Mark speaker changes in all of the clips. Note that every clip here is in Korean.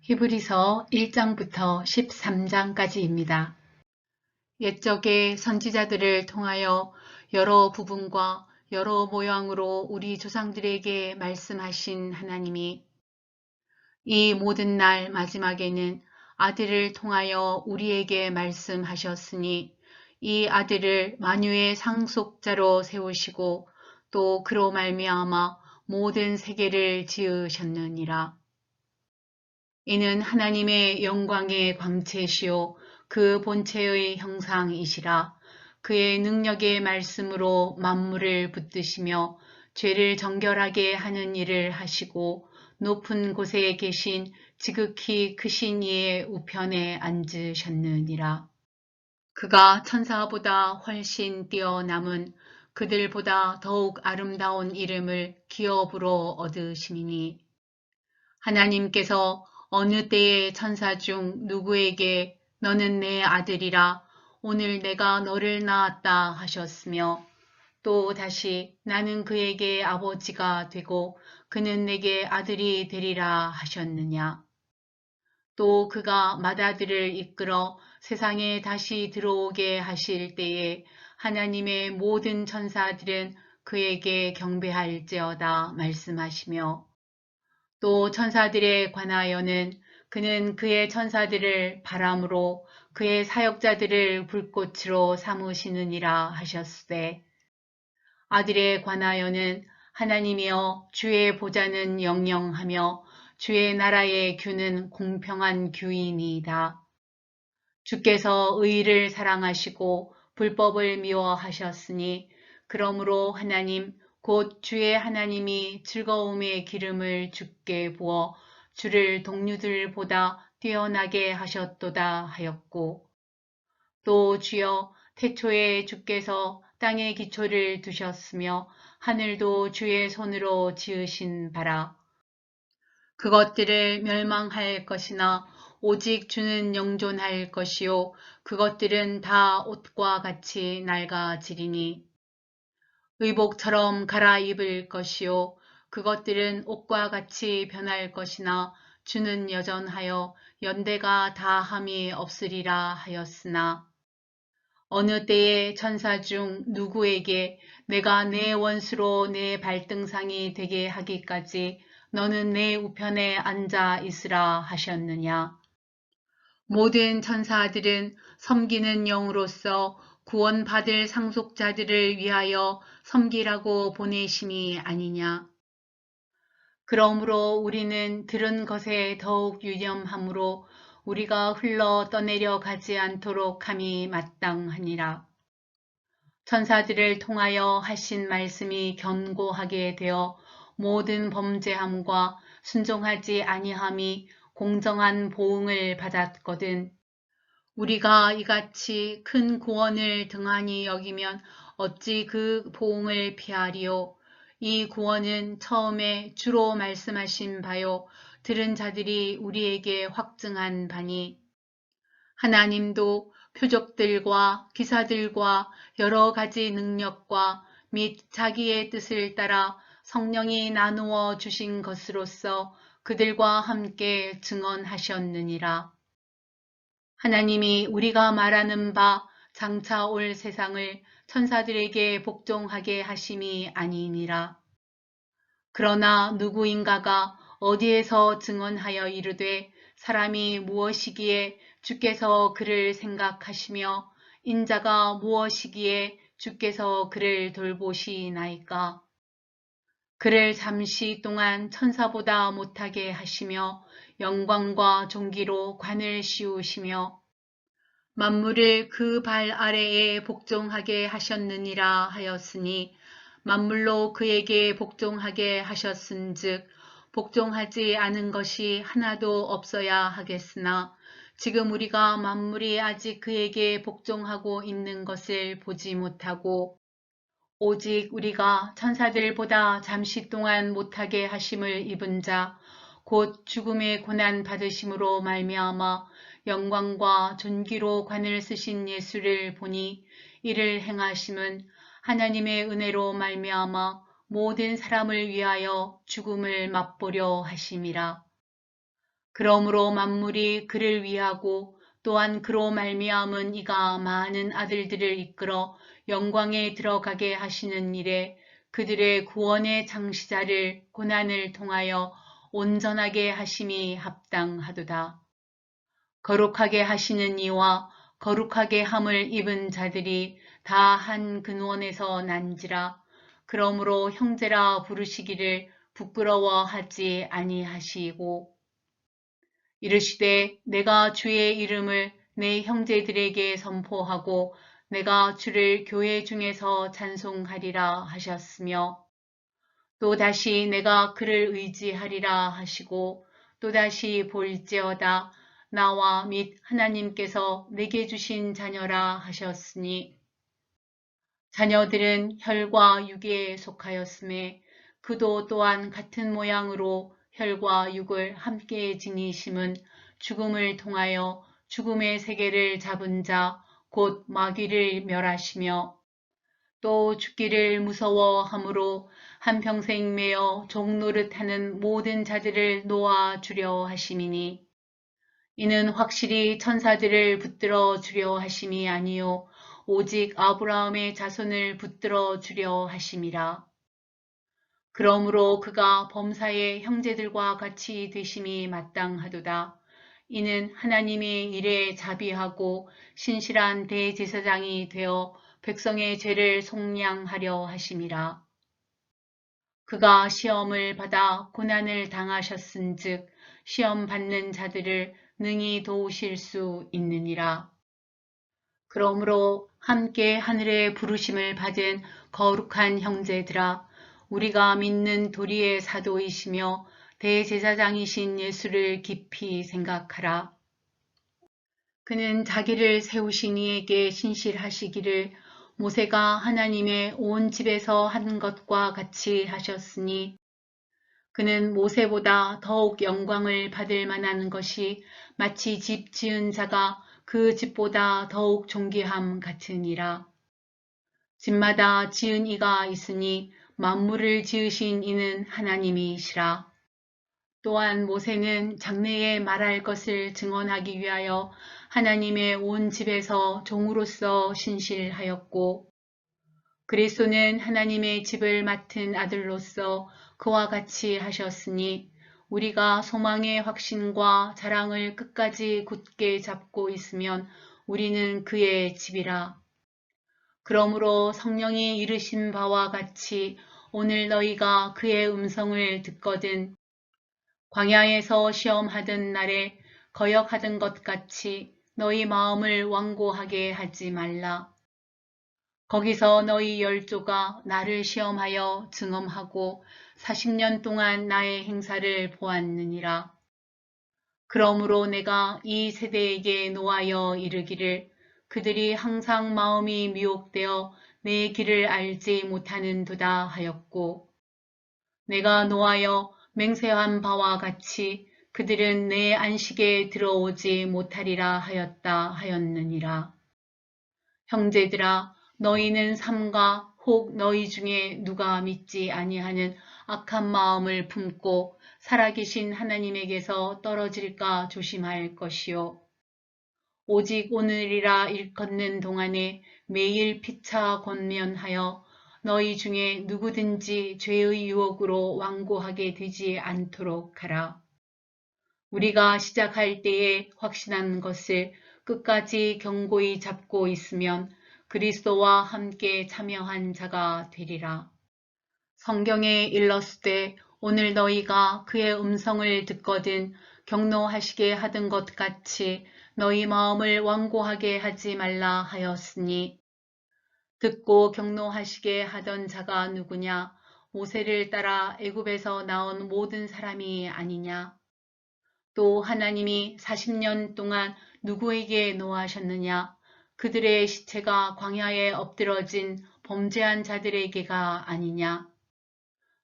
Speaker 1: 히브리서 1장부터 13장까지입니다. 옛적의 선지자들을 통하여 여러 부분과 여러 모양으로 우리 조상들에게 말씀하신 하나님이 이 모든 날 마지막에는 아들을 통하여 우리에게 말씀하셨으니 이 아들을 만유의 상속자로 세우시고 또 그로 말미암아 모든 세계를 지으셨느니라. 이는 하나님의 영광의 광채시요 그 본체의 형상이시라. 그의 능력의 말씀으로 만물을 붙드시며 죄를 정결하게 하는 일을 하시고 높은 곳에 계신 지극히 크신 이의 우편에 앉으셨느니라. 그가 천사보다 훨씬 뛰어남은 그들보다 더욱 아름다운 이름을 기업으로 얻으시니 하나님께서 어느 때에 천사 중 누구에게 너는 내 아들이라 오늘 내가 너를 낳았다 하셨으며 또 다시 나는 그에게 아버지가 되고 그는 내게 아들이 되리라 하셨느냐. 또 그가 맏아들을 이끌어 세상에 다시 들어오게 하실 때에 하나님의 모든 천사들은 그에게 경배할지어다 말씀하시며 또 천사들에 관하여는 그는 그의 천사들을 바람으로 그의 사역자들을 불꽃으로 삼으시느니라 하셨으되 아들에 관하여는 하나님이여 주의 보좌는 영영하며 주의 나라의 규는 공평한 규이니이다. 주께서 의를 사랑하시고 불법을 미워하셨으니 그러므로 하나님 곧 주의 하나님이 즐거움의 기름을 주께 부어 주를 동류들보다 뛰어나게 하셨도다 하였고 또 주여 태초에 주께서 땅의 기초를 두셨으며 하늘도 주의 손으로 지으신 바라 그것들을 멸망할 것이나 오직 주는 영존할 것이요 그것들은 다 옷과 같이 낡아지리니 의복처럼 갈아입을 것이요 그것들은 옷과 같이 변할 것이나 주는 여전하여 연대가 다함이 없으리라 하였으나 어느 때에 천사 중 누구에게 내가 내 원수로 내 발등상이 되게 하기까지 너는 내 우편에 앉아 있으라 하셨느냐. 모든 천사들은 섬기는 영으로서 구원받을 상속자들을 위하여 섬기라고 보내심이 아니냐. 그러므로 우리는 들은 것에 더욱 유념함으로 우리가 흘러 떠내려 가지 않도록 함이 마땅하니라. 천사들을 통하여 하신 말씀이 견고하게 되어 모든 범죄함과 순종하지 아니함이 공정한 보응을 받았거든. 우리가 이같이 큰 구원을 등한히 여기면 어찌 그 보응을 피하리요. 이 구원은 처음에 주로 말씀하신 바요. 들은 자들이 우리에게 확증한 바니 하나님도 표적들과 기사들과 여러 가지 능력과 및 자기의 뜻을 따라 성령이 나누어 주신 것으로서 그들과 함께 증언하셨느니라. 하나님이 우리가 말하는 바 장차 올 세상을 천사들에게 복종하게 하심이 아니니라. 그러나 누구인가가 어디에서 증언하여 이르되 사람이 무엇이기에 주께서 그를 생각하시며 인자가 무엇이기에 주께서 그를 돌보시나이까. 그를 잠시 동안 천사보다 못하게 하시며 영광과 존귀로 관을 씌우시며 만물을 그 발 아래에 복종하게 하셨느니라 하였으니 만물로 그에게 복종하게 하셨은즉 복종하지 않은 것이 하나도 없어야 하겠으나 지금 우리가 만물이 아직 그에게 복종하고 있는 것을 보지 못하고 오직 우리가 천사들보다 잠시 동안 못하게 하심을 입은 자 곧 죽음의 고난 받으심으로 말미암아 영광과 존귀로 관을 쓰신 예수를 보니 이를 행하심은 하나님의 은혜로 말미암아 모든 사람을 위하여 죽음을 맛보려 하심이라. 그러므로 만물이 그를 위하고 또한 그로 말미암은 이가 많은 아들들을 이끌어 영광에 들어가게 하시는 일에 그들의 구원의 창시자를 고난을 통하여 온전하게 하심이 합당하도다. 거룩하게 하시는 이와 거룩하게 함을 입은 자들이 다 한 근원에서 난지라. 그러므로 형제라 부르시기를 부끄러워하지 아니하시고 이르시되 내가 주의 이름을 내 형제들에게 선포하고 내가 주를 교회 중에서 찬송하리라 하셨으며 또다시 내가 그를 의지하리라 하시고 또다시 볼지어다 나와 및 하나님께서 내게 주신 자녀라 하셨으니 자녀들은 혈과 육에 속하였음에 그도 또한 같은 모양으로 혈과 육을 함께 지니심은 죽음을 통하여 죽음의 세계를 잡은 자 곧 마귀를 멸하시며 또 죽기를 무서워함으로 한평생 매어 종노릇하는 모든 자들을 놓아주려 하심이니 이는 확실히 천사들을 붙들어 주려 하심이 아니요 오직 아브라함의 자손을 붙들어 주려 하심이라. 그러므로 그가 범사의 형제들과 같이 되심이 마땅하도다. 이는 하나님의 일에 자비하고 신실한 대제사장이 되어 백성의 죄를 속량하려 하심이라. 그가 시험을 받아 고난을 당하셨은즉 시험 받는 자들을 능히 도우실 수 있느니라. 그러므로 함께 하늘의 부르심을 받은 거룩한 형제들아, 우리가 믿는 도리의 사도이시며 대제사장이신 예수를 깊이 생각하라. 그는 자기를 세우신 이에게 신실하시기를 모세가 하나님의 온 집에서 한 것과 같이 하셨으니 그는 모세보다 더욱 영광을 받을 만한 것이 마치 집 지은 자가 그 집보다 더욱 존귀함 같으니라. 집마다 지은 이가 있으니 만물을 지으신 이는 하나님이시라. 또한 모세는 장래에 말할 것을 증언하기 위하여 하나님의 온 집에서 종으로서 신실하였고 그리스도는 하나님의 집을 맡은 아들로서 그와 같이 하셨으니 우리가 소망의 확신과 자랑을 끝까지 굳게 잡고 있으면 우리는 그의 집이라. 그러므로 성령이 이르신 바와 같이 오늘 너희가 그의 음성을 듣거든 광야에서 시험하던 날에 거역하던 것 같이 너희 마음을 완고하게 하지 말라. 거기서 너희 열조가 나를 시험하여 증언하고 40년 동안 나의 행사를 보았느니라. 그러므로 내가 이 세대에게 노하여 이르기를 그들이 항상 마음이 미혹되어 내 길을 알지 못하는도다 하였고 내가 노하여 맹세한 바와 같이 그들은 내 안식에 들어오지 못하리라 하였다 하였느니라. 형제들아 너희는 삼가 혹 너희 중에 누가 믿지 아니하는 악한 마음을 품고 살아계신 하나님에게서 떨어질까 조심할 것이요. 오직 오늘이라 일컫는 동안에 매일 피차 권면하여 너희 중에 누구든지 죄의 유혹으로 완고하게 되지 않도록 하라. 우리가 시작할 때에 확신한 것을 끝까지 견고히 잡고 있으면 그리스도와 함께 참여한 자가 되리라. 성경에 일렀으되 오늘 너희가 그의 음성을 듣거든 경노하시게 하던 것 같이 너희 마음을 완고하게 하지 말라 하였으니 듣고 경노하시게 하던 자가 누구냐? 모세를 따라 애굽에서 나온 모든 사람이 아니냐? 또 하나님이 40년 동안 누구에게 노하셨느냐? 그들의 시체가 광야에 엎드러진 범죄한 자들에게가 아니냐?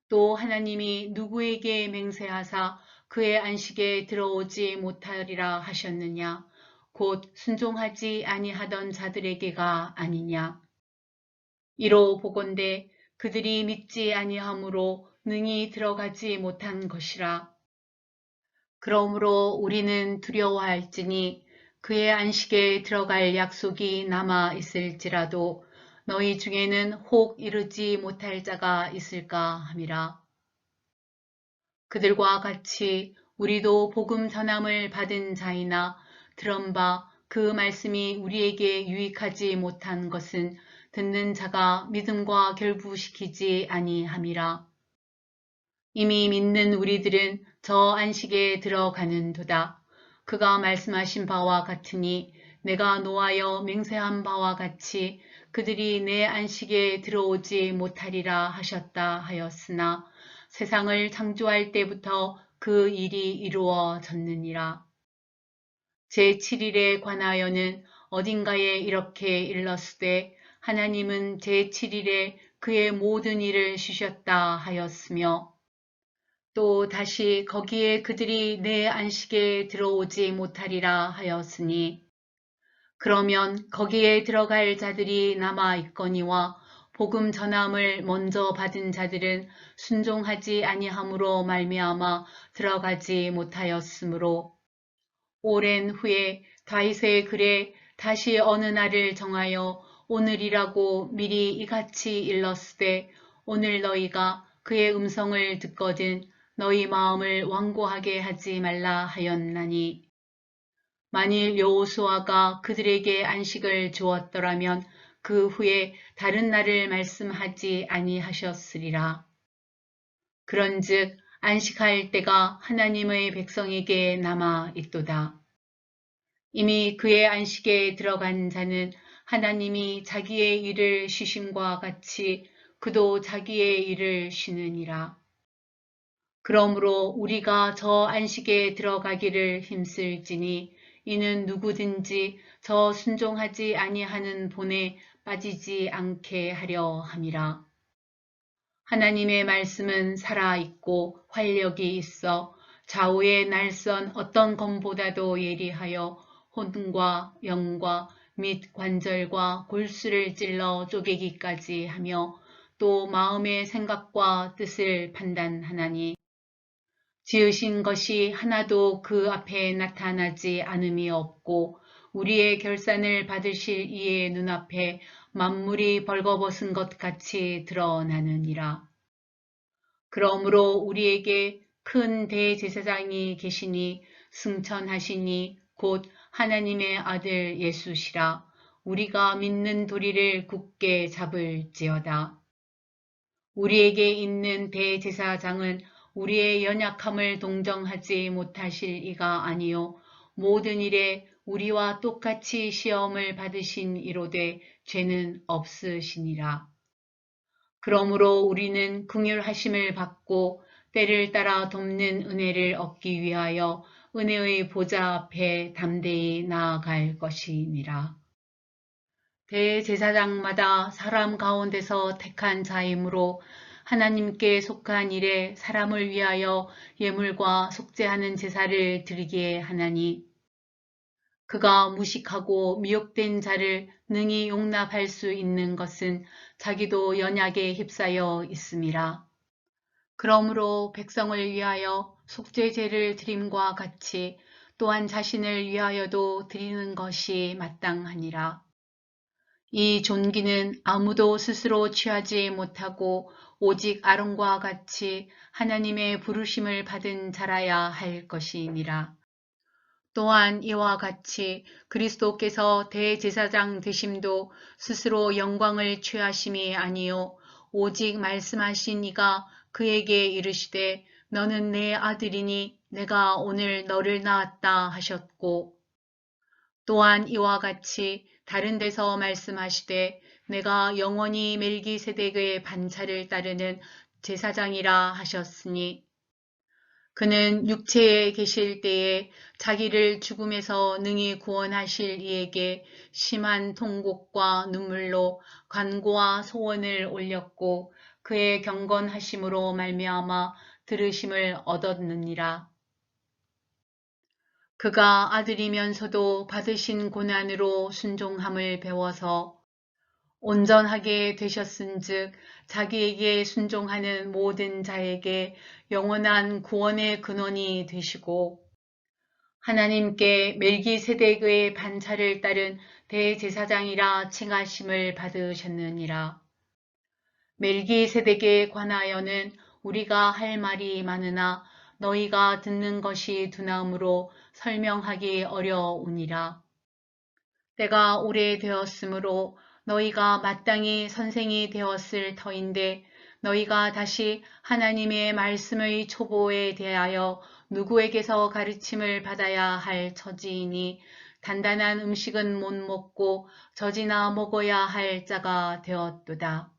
Speaker 1: 또 하나님이 누구에게 맹세하사 그의 안식에 들어오지 못하리라 하셨느냐? 곧 순종하지 아니하던 자들에게가 아니냐? 이로 보건대 그들이 믿지 아니함으로 능히 들어가지 못한 것이라. 그러므로 우리는 두려워할지니 그의 안식에 들어갈 약속이 남아 있을지라도 너희 중에는 혹 이르지 못할 자가 있을까 함이라. 그들과 같이 우리도 복음 전함을 받은 자이나 들은 바 그 말씀이 우리에게 유익하지 못한 것은 듣는 자가 믿음과 결부시키지 아니함이라. 이미 믿는 우리들은 저 안식에 들어가는도다. 그가 말씀하신 바와 같으니 내가 노하여 맹세한 바와 같이 그들이 내 안식에 들어오지 못하리라 하셨다 하였으나 세상을 창조할 때부터 그 일이 이루어졌느니라. 제7일에 관하여는 어딘가에 이렇게 일렀으되 하나님은 제7일에 그의 모든 일을 쉬셨다 하였으며 또 다시 거기에 그들이 내 안식에 들어오지 못하리라 하였으니 그러면 거기에 들어갈 자들이 남아 있거니와 복음 전함을 먼저 받은 자들은 순종하지 아니함으로 말미암아 들어가지 못하였으므로 오랜 후에 다윗의 글에 다시 어느 날을 정하여 오늘이라고 미리 이같이 일렀으되 오늘 너희가 그의 음성을 듣거든 너희 마음을 완고하게 하지 말라 하였나니 만일 여호수아가 그들에게 안식을 주었더라면 그 후에 다른 날을 말씀하지 아니하셨으리라. 그런즉 안식할 때가 하나님의 백성에게 남아 있도다. 이미 그의 안식에 들어간 자는 하나님이 자기의 일을 쉬심과 같이 그도 자기의 일을 쉬느니라. 그러므로 우리가 저 안식에 들어가기를 힘쓸지니 이는 누구든지 저 순종하지 아니하는 본에 빠지지 않게 하려 함이라. 하나님의 말씀은 살아있고 활력이 있어 좌우의 날선 어떤 검보다도 예리하여 혼과 영과 및 관절과 골수를 찔러 쪼개기까지 하며 또 마음의 생각과 뜻을 판단하나니 지으신 것이 하나도 그 앞에 나타나지 않음이 없고 우리의 결산을 받으실 이의 눈앞에 만물이 벌거벗은 것 같이 드러나느니라. 그러므로 우리에게 큰 대제사장이 계시니 승천하시니 곧 하나님의 아들 예수시라. 우리가 믿는 도리를 굳게 잡을지어다. 우리에게 있는 대제사장은 우리의 연약함을 동정하지 못하실 이가 아니요 모든 일에 우리와 똑같이 시험을 받으신 이로되 죄는 없으시니라. 그러므로 우리는 긍휼하심을 받고 때를 따라 돕는 은혜를 얻기 위하여 은혜의 보좌 앞에 담대히 나아갈 것이니라. 대제사장마다 사람 가운데서 택한 자이므로 하나님께 속한 일에 사람을 위하여 예물과 속죄하는 제사를 드리게 하나니 그가 무식하고 미혹된 자를 능히 용납할 수 있는 것은 자기도 연약에 휩싸여 있음이라. 그러므로 백성을 위하여 속죄제를 드림과 같이 또한 자신을 위하여도 드리는 것이 마땅하니라. 이 존귀는 아무도 스스로 취하지 못하고 오직 아론과 같이 하나님의 부르심을 받은 자라야 할 것이니라. 또한 이와 같이 그리스도께서 대제사장 되심도 스스로 영광을 취하심이 아니요 오직 말씀하신 이가 그에게 이르시되 너는 내 아들이니 내가 오늘 너를 낳았다 하셨고 또한 이와 같이 다른 데서 말씀하시되 내가 영원히 멜기세덱의 반차를 따르는 제사장이라 하셨으니 그는 육체에 계실 때에 자기를 죽음에서 능히 구원하실 이에게 심한 통곡과 눈물로 간구와 소원을 올렸고 그의 경건하심으로 말미암아 들으심을 얻었느니라. 그가 아들이면서도 받으신 고난으로 순종함을 배워서 온전하게 되셨은즉 자기에게 순종하는 모든 자에게 영원한 구원의 근원이 되시고 하나님께 멜기세덱의 반차를 따른 대제사장이라 칭하심을 받으셨느니라. 멜기세덱에 관하여는 우리가 할 말이 많으나 너희가 듣는 것이 두나무로 설명하기 어려우니라. 때가 오래되었으므로 너희가 마땅히 선생이 되었을 터인데 너희가 다시 하나님의 말씀의 초보에 대하여 누구에게서 가르침을 받아야 할 처지이니 단단한 음식은 못 먹고 젖이나 먹어야 할 자가 되었도다.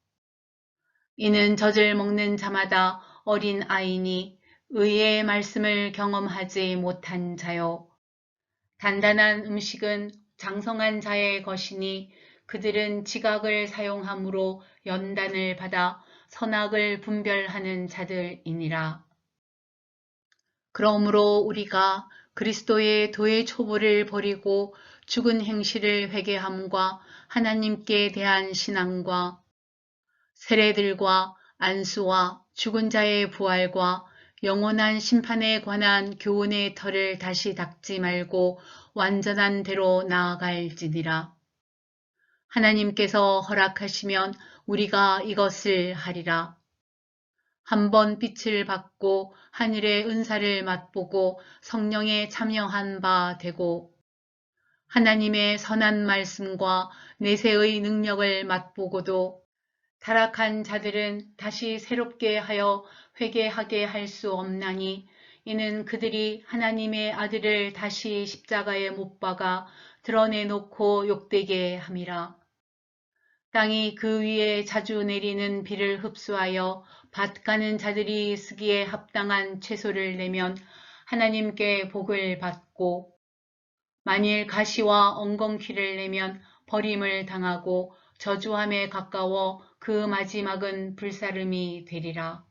Speaker 1: 이는 젖을 먹는 자마다 어린 아이니 의의 말씀을 경험하지 못한 자요. 단단한 음식은 장성한 자의 것이니 그들은 지각을 사용함으로 연단을 받아 선악을 분별하는 자들이니라. 그러므로 우리가 그리스도의 도의 초보를 버리고 죽은 행실을 회개함과 하나님께 대한 신앙과 세례들과 안수와 죽은 자의 부활과 영원한 심판에 관한 교훈의 털을 다시 닦지 말고 완전한 대로 나아갈지니라. 하나님께서 허락하시면 우리가 이것을 하리라. 한번 빛을 받고 하늘의 은사를 맛보고 성령에 참여한 바 되고 하나님의 선한 말씀과 내세의 능력을 맛보고도 타락한 자들은 다시 새롭게 하여 회개하게 할 수 없나니 이는 그들이 하나님의 아들을 다시 십자가에 못 박아 드러내놓고 욕되게 함이라. 땅이 그 위에 자주 내리는 비를 흡수하여 밭 가는 자들이 쓰기에 합당한 채소를 내면 하나님께 복을 받고 만일 가시와 엉겅퀴를 내면 버림을 당하고 저주함에 가까워 그 마지막은 불사름이 되리라.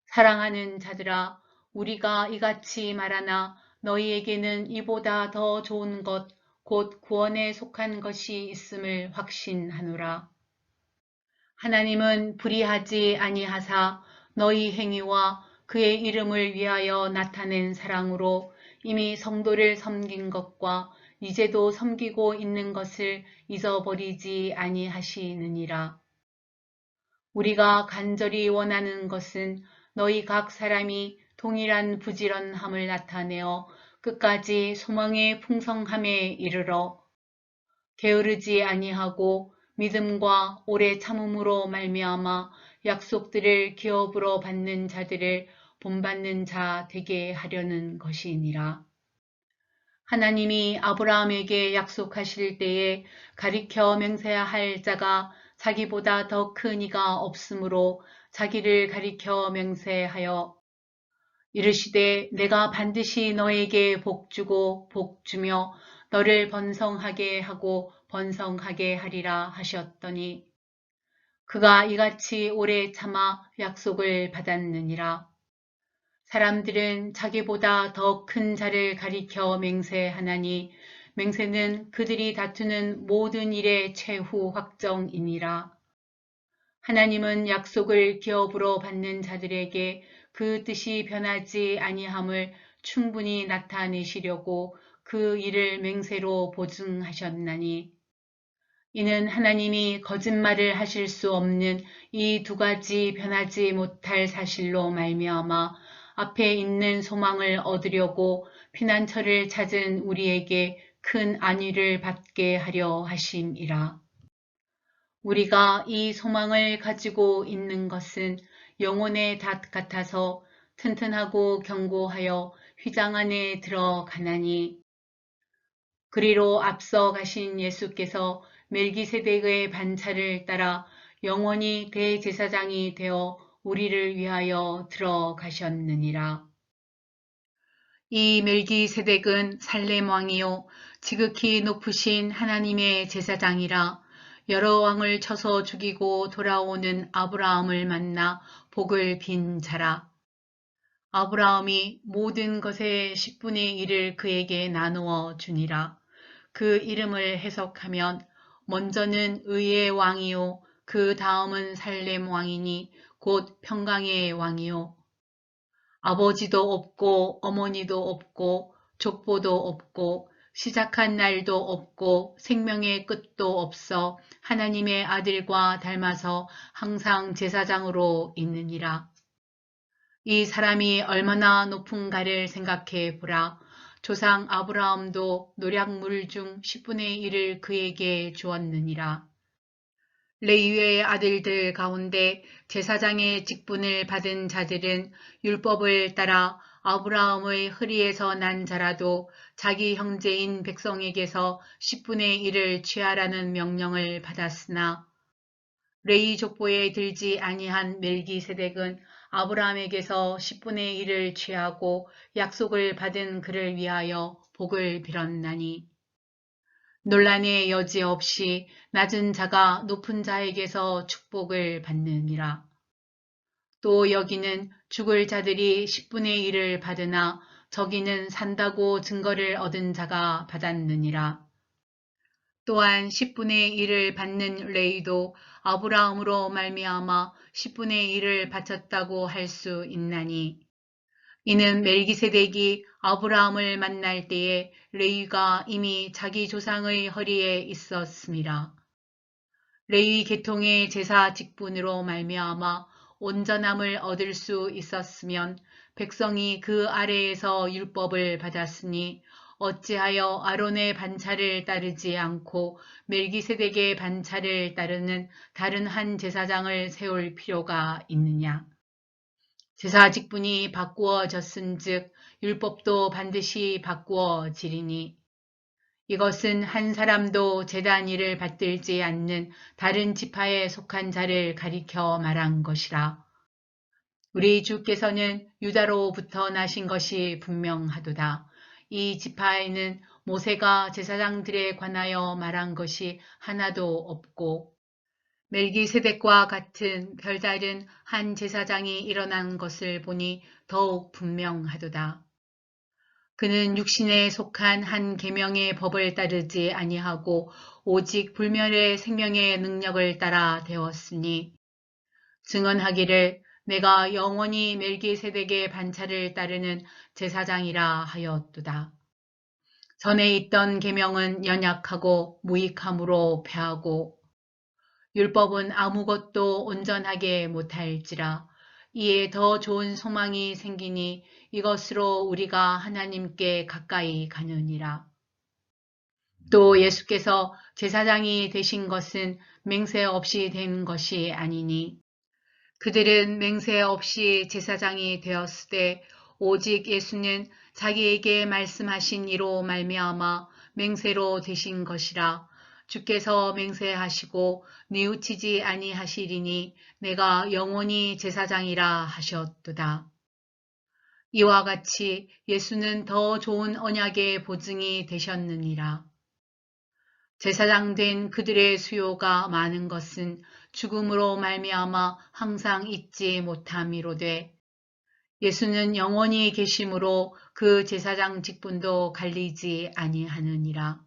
Speaker 1: 사랑하는 자들아, 우리가 이같이 말하나 너희에게는 이보다 더 좋은 것, 곧 구원에 속한 것이 있음을 확신하노라. 하나님은 불의하지 아니하사 너희 행위와 그의 이름을 위하여 나타낸 사랑으로 이미 성도를 섬긴 것과 이제도 섬기고 있는 것을 잊어버리지 아니하시느니라. 우리가 간절히 원하는 것은 너희 각 사람이 동일한 부지런함을 나타내어 끝까지 소망의 풍성함에 이르러 게으르지 아니하고 믿음과 오래 참음으로 말미암아 약속들을 기업으로 받는 자들을 본받는 자 되게 하려는 것이니라. 하나님이 아브라함에게 약속하실 때에 가리켜 맹세해야 할 자가 자기보다 더 큰 이가 없으므로 자기를 가리켜 맹세하여 이르시되 내가 반드시 너에게 복 주고 복 주며 너를 번성하게 하고 번성하게 하리라 하셨더니 그가 이같이 오래 참아 약속을 받았느니라. 사람들은 자기보다 더 큰 자를 가리켜 맹세하나니 맹세는 그들이 다투는 모든 일의 최후 확정이니라. 하나님은 약속을 기업으로 받는 자들에게 그 뜻이 변하지 아니함을 충분히 나타내시려고 그 일을 맹세로 보증하셨나니 이는 하나님이 거짓말을 하실 수 없는 이 두 가지 변하지 못할 사실로 말미암아 앞에 있는 소망을 얻으려고 피난처를 찾은 우리에게 큰 안위를 받게 하려 하심이라. 우리가 이 소망을 가지고 있는 것은 영혼의 닷 같아서 튼튼하고 견고하여 휘장 안에 들어가나니 그리로 앞서 가신 예수께서 멜기세덱의 반차를 따라 영원히 대제사장이 되어 우리를 위하여 들어가셨느니라. 이 멜기세덱은 살렘 왕이요 지극히 높으신 하나님의 제사장이라. 여러 왕을 쳐서 죽이고 돌아오는 아브라함을 만나 복을 빈 자라. 아브라함이 모든 것의 10분의 1을 그에게 나누어 주니라. 그 이름을 해석하면 먼저는 의의 왕이요 그 다음은 살렘 왕이니 곧 평강의 왕이요 아버지도 없고 어머니도 없고 족보도 없고 시작한 날도 없고 생명의 끝도 없어 하나님의 아들과 닮아서 항상 제사장으로 있느니라. 이 사람이 얼마나 높은가를 생각해 보라. 조상 아브라함도 노략물 중 10분의 1을 그에게 주었느니라. 레위의 아들들 가운데 제사장의 직분을 받은 자들은 율법을 따라 아브라함의 허리에서 난 자라도 자기 형제인 백성에게서 10분의 1을 취하라는 명령을 받았으나 레위 족보에 들지 아니한 멜기세덱은 아브라함에게서 10분의 1을 취하고 약속을 받은 그를 위하여 복을 빌었나니 논란의 여지 없이 낮은 자가 높은 자에게서 축복을 받느니라. 또 여기는 죽을 자들이 10분의 1을 받으나 저기는 산다고 증거를 얻은 자가 받았느니라. 또한 10분의 1을 받는 레위도 아브라함으로 말미암아 10분의 1을 바쳤다고 할 수 있나니 이는 멜기세덱이 아브라함을 만날 때에 레위가 이미 자기 조상의 허리에 있었음이라. 레위 계통의 제사 직분으로 말미암아 온전함을 얻을 수 있었으면 백성이 그 아래에서 율법을 받았으니 어찌하여 아론의 반차를 따르지 않고 멜기세덱의 반차를 따르는 다른 한 제사장을 세울 필요가 있느냐. 제사 직분이 바꾸어졌은즉 율법도 반드시 바꾸어지리니 이것은 한 사람도 제단 일을 받들지 않는 다른 지파에 속한 자를 가리켜 말한 것이라. 우리 주께서는 유다로부터 나신 것이 분명하도다. 이 지파에는 모세가 제사장들에 관하여 말한 것이 하나도 없고 멜기세덱과 같은 별다른 한 제사장이 일어난 것을 보니 더욱 분명하도다. 그는 육신에 속한 한 계명의 법을 따르지 아니하고 오직 불멸의 생명의 능력을 따라 되었으니 증언하기를 내가 영원히 멜기세덱의 반차를 따르는 제사장이라 하였도다. 전에 있던 계명은 연약하고 무익함으로 패하고 율법은 아무것도 온전하게 못할지라. 이에 더 좋은 소망이 생기니 이것으로 우리가 하나님께 가까이 가느니라. 또 예수께서 제사장이 되신 것은 맹세 없이 된 것이 아니니 그들은 맹세 없이 제사장이 되었으되 오직 예수는 자기에게 말씀하신 이로 말미암아 맹세로 되신 것이라. 주께서 맹세하시고 뉘우치지 아니하시리니 내가 영원히 제사장이라 하셨도다. 이와 같이 예수는 더 좋은 언약의 보증이 되셨느니라. 제사장 된 그들의 수요가 많은 것은 죽음으로 말미암아 항상 잊지 못함이로되 예수는 영원히 계심으로 그 제사장 직분도 갈리지 아니하느니라.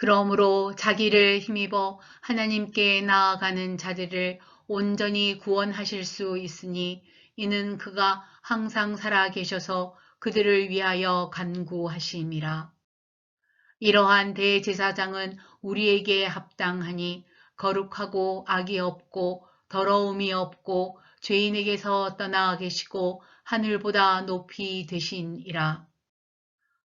Speaker 1: 그러므로 자기를 힘입어 하나님께 나아가는 자들을 온전히 구원하실 수 있으니 이는 그가 항상 살아 계셔서 그들을 위하여 간구하심이라. 이러한 대제사장은 우리에게 합당하니 거룩하고 악이 없고 더러움이 없고 죄인에게서 떠나 계시고 하늘보다 높이 되신이라.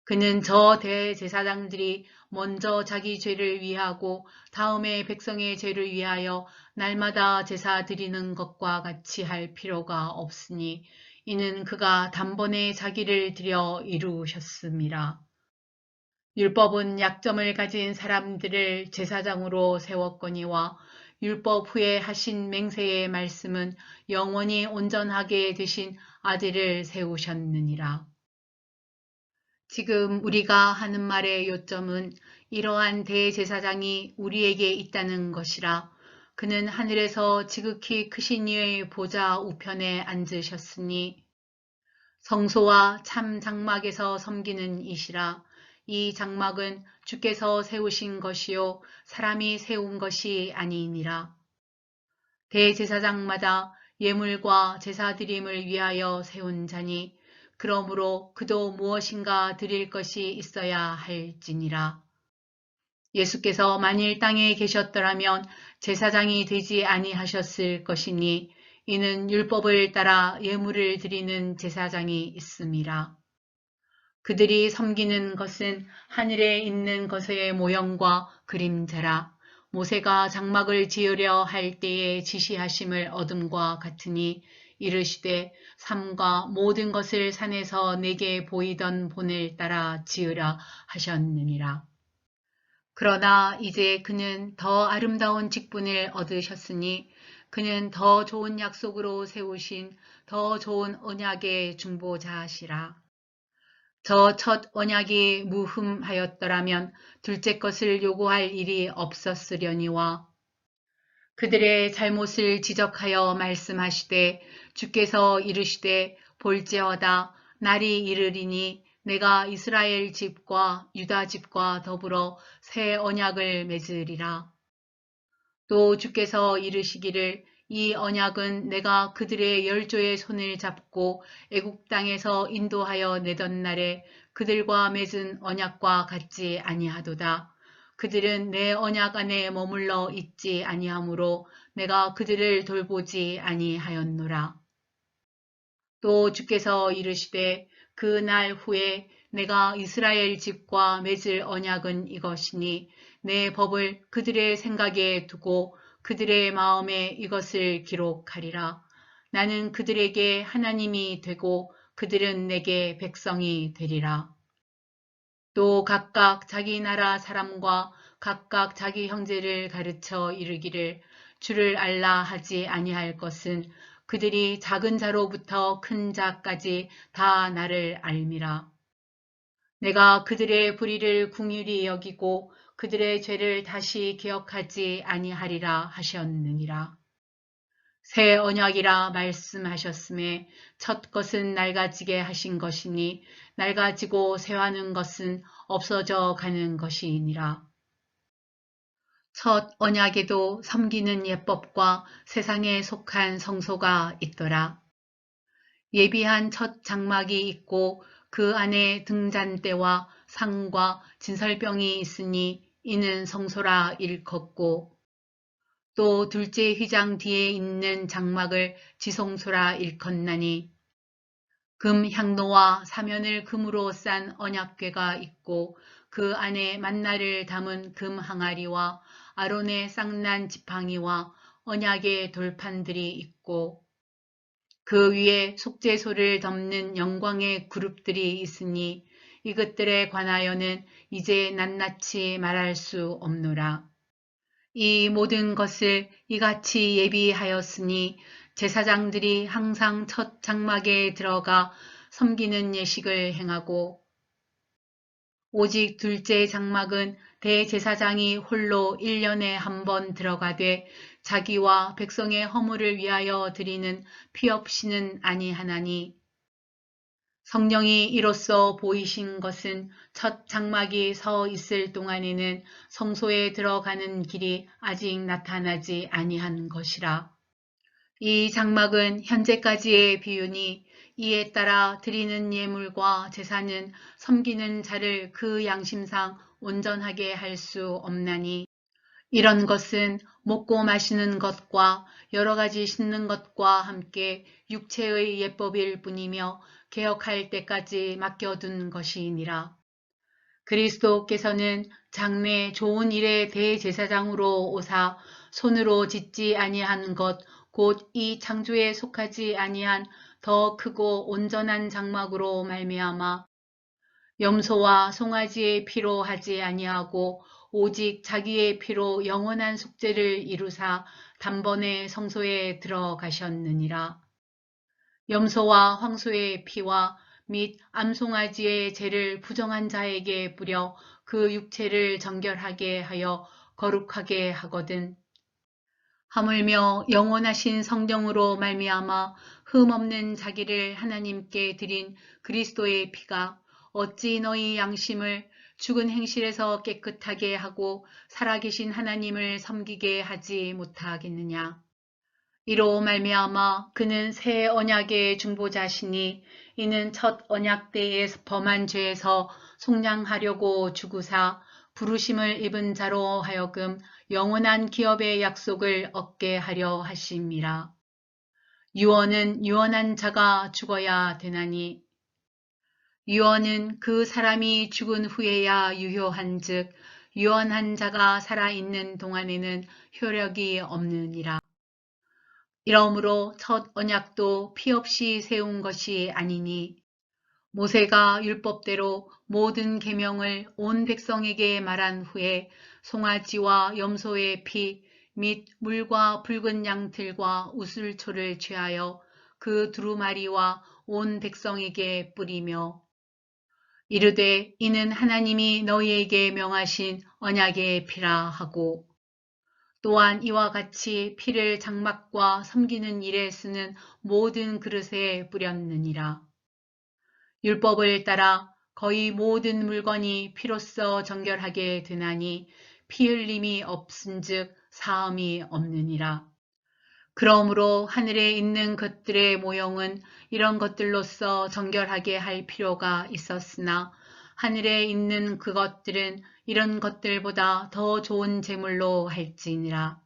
Speaker 1: 그는 저 대제사장들이 먼저 자기 죄를 위하고 다음에 백성의 죄를 위하여 날마다 제사 드리는 것과 같이 할 필요가 없으니 이는 그가 단번에 자기를 드려 이루셨음이라. 율법은 약점을 가진 사람들을 제사장으로 세웠거니와 율법 후에 하신 맹세의 말씀은 영원히 온전하게 되신 아들을 세우셨느니라. 지금 우리가 하는 말의 요점은 이러한 대제사장이 우리에게 있다는 것이라. 그는 하늘에서 지극히 크신 이의 보좌 우편에 앉으셨으니 성소와 참 장막에서 섬기는 이시라. 이 장막은 주께서 세우신 것이요 사람이 세운 것이 아니니라. 대제사장마다 예물과 제사드림을 위하여 세운 자니 그러므로 그도 무엇인가 드릴 것이 있어야 할지니라. 예수께서 만일 땅에 계셨더라면 제사장이 되지 아니하셨을 것이니 이는 율법을 따라 예물을 드리는 제사장이 있음이라. 그들이 섬기는 것은 하늘에 있는 것의 모형과 그림자라. 모세가 장막을 지으려 할 때에 지시하심을 얻음과 같으니 이르시되 삼가 모든 것을 산에서 내게 보이던 본을 따라 지으라 하셨느니라. 그러나 이제 그는 더 아름다운 직분을 얻으셨으니 그는 더 좋은 약속으로 세우신 더 좋은 언약의 중보자시라. 저 첫 언약이 무흠하였더라면 둘째 것을 요구할 일이 없었으려니와 그들의 잘못을 지적하여 말씀하시되 주께서 이르시되 볼지어다 날이 이르리니 내가 이스라엘 집과 유다 집과 더불어 새 언약을 맺으리라. 또 주께서 이르시기를 이 언약은 내가 그들의 열조의 손을 잡고 애굽 땅에서 인도하여 내던 날에 그들과 맺은 언약과 같지 아니하도다. 그들은 내 언약 안에 머물러 있지 아니하므로 내가 그들을 돌보지 아니하였노라. 또 주께서 이르시되 그 날 후에 내가 이스라엘 집과 맺을 언약은 이것이니 내 법을 그들의 생각에 두고 그들의 마음에 이것을 기록하리라. 나는 그들에게 하나님이 되고 그들은 내게 백성이 되리라. 또 각각 자기 나라 사람과 각각 자기 형제를 가르쳐 이르기를 주를 알라 하지 아니할 것은 그들이 작은 자로부터 큰 자까지 다 나를 알미라. 내가 그들의 불의를 궁휼히 여기고 그들의 죄를 다시 기억하지 아니하리라 하셨느니라. 새 언약이라 말씀하셨음에 첫 것은 낡아지게 하신 것이니 낡아지고 새하는 것은 없어져 가는 것이니라. 첫 언약에도 섬기는 예법과 세상에 속한 성소가 있더라. 예비한 첫 장막이 있고 그 안에 등잔대와 상과 진설병이 있으니 이는 성소라 일컫고 또 둘째 휘장 뒤에 있는 장막을 지성소라 일컫나니 금 향로와 사면을 금으로 싼 언약궤가 있고 그 안에 만나를 담은 금 항아리와 아론의 쌍난 지팡이와 언약의 돌판들이 있고 그 위에 속죄소를 덮는 영광의 그룹들이 있으니 이것들에 관하여는 이제 낱낱이 말할 수 없노라. 이 모든 것을 이같이 예비하였으니 제사장들이 항상 첫 장막에 들어가 섬기는 예식을 행하고 오직 둘째 장막은 대제사장이 홀로 1년에 한 번 들어가되 자기와 백성의 허물을 위하여 드리는 피 없이는 아니하나니 성령이 이로써 보이신 것은 첫 장막이 서 있을 동안에는 성소에 들어가는 길이 아직 나타나지 아니한 것이라. 이 장막은 현재까지의 비유니 이에 따라 드리는 예물과 제사는 섬기는 자를 그 양심상 온전하게 할 수 없나니 이런 것은 먹고 마시는 것과 여러 가지 씻는 것과 함께 육체의 예법일 뿐이며 개혁할 때까지 맡겨둔 것이니라. 그리스도께서는 장래 좋은 일의 대제사장으로 오사 손으로 짓지 아니한 것 곧 이 창조에 속하지 아니한 더 크고 온전한 장막으로 말미암아 염소와 송아지의 피로 하지 아니하고 오직 자기의 피로 영원한 속죄를 이루사 단번에 성소에 들어가셨느니라. 염소와 황소의 피와 및 암송아지의 죄를 부정한 자에게 뿌려 그 육체를 정결하게 하여 거룩하게 하거든. 하물며 영원하신 성령으로 말미암아 흠없는 자기를 하나님께 드린 그리스도의 피가 어찌 너희 양심을 죽은 행실에서 깨끗하게 하고 살아계신 하나님을 섬기게 하지 못하겠느냐. 이로 말미암아 그는 새 언약의 중보자시니 이는 첫 언약 때에 범한 죄에서 속량하려고 주구사 부르심을 입은 자로 하여금 영원한 기업의 약속을 얻게 하려 하심이라. 유언은 유언한 자가 죽어야 되나니 유언은 그 사람이 죽은 후에야 유효한즉 유언한 자가 살아있는 동안에는 효력이 없느니라. 이러므로 첫 언약도 피 없이 세운 것이 아니니 모세가 율법대로 모든 계명을 온 백성에게 말한 후에 송아지와 염소의 피 및 물과 붉은 양틀과 우슬초를 취하여 그 두루마리와 온 백성에게 뿌리며 이르되 이는 하나님이 너희에게 명하신 언약의 피라 하고 또한 이와 같이 피를 장막과 섬기는 일에 쓰는 모든 그릇에 뿌렸느니라. 율법을 따라 거의 모든 물건이 피로써 정결하게 되나니 피 흘림이 없은즉 사함이 없느니라. 그러므로 하늘에 있는 것들의 모형은 이런 것들로서 정결하게 할 필요가 있었으나 하늘에 있는 그것들은 이런 것들보다 더 좋은 제물로 할지니라.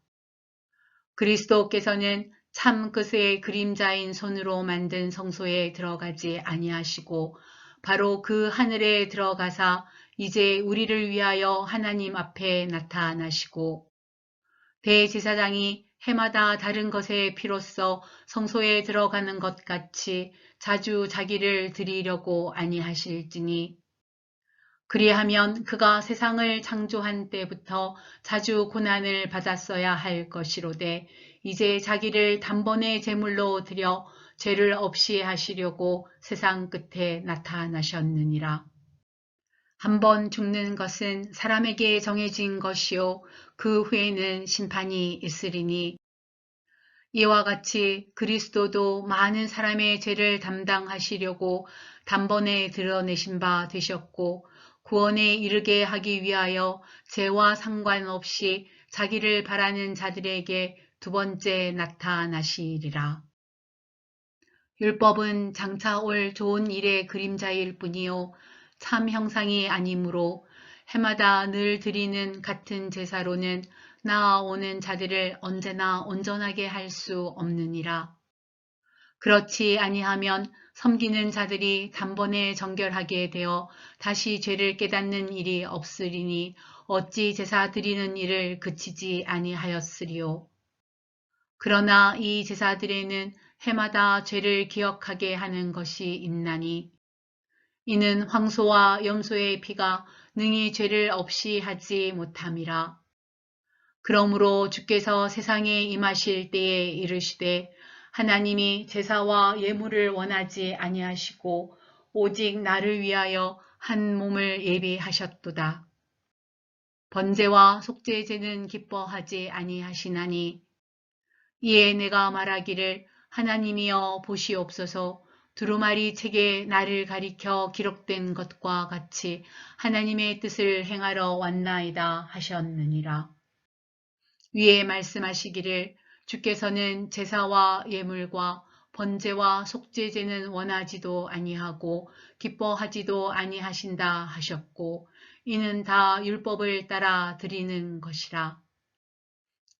Speaker 1: 그리스도께서는 참 그새의 그림자인 손으로 만든 성소에 들어가지 아니하시고 바로 그 하늘에 들어가사 이제 우리를 위하여 하나님 앞에 나타나시고 대제사장이 해마다 다른 것의 피로써 성소에 들어가는 것 같이 자주 자기를 드리려고 아니하실지니 그리하면 그가 세상을 창조한 때부터 자주 고난을 받았어야 할 것이로되 이제 자기를 단번에 제물로 드려 죄를 없이 하시려고 세상 끝에 나타나셨느니라. 한번 죽는 것은 사람에게 정해진 것이요 그 후에는 심판이 있으리니 이와 같이 그리스도도 많은 사람의 죄를 담당하시려고 단번에 드러내신 바 되셨고 구원에 이르게 하기 위하여 죄와 상관없이 자기를 바라는 자들에게 두 번째 나타나시리라. 율법은 장차 올 좋은 일의 그림자일 뿐이요 참 형상이 아니므로 해마다 늘 드리는 같은 제사로는 나아오는 자들을 언제나 온전하게 할 수 없느니라. 그렇지 아니하면 섬기는 자들이 단번에 정결하게 되어 다시 죄를 깨닫는 일이 없으리니 어찌 제사 드리는 일을 그치지 아니하였으리요. 그러나 이 제사들에는 해마다 죄를 기억하게 하는 것이 있나니 이는 황소와 염소의 피가 능히 죄를 없이 하지 못함이라. 그러므로 주께서 세상에 임하실 때에 이르시되 하나님이 제사와 예물을 원하지 아니하시고 오직 나를 위하여 한 몸을 예비하셨도다. 번제와 속죄제는 기뻐하지 아니하시나니 이에 내가 말하기를 하나님이여 보시옵소서 두루마리 책에 나를 가리켜 기록된 것과 같이 하나님의 뜻을 행하러 왔나이다 하셨느니라. 위에 말씀하시기를 주께서는 제사와 예물과 번제와 속죄제는 원하지도 아니하고 기뻐하지도 아니하신다 하셨고 이는 다 율법을 따라 드리는 것이라.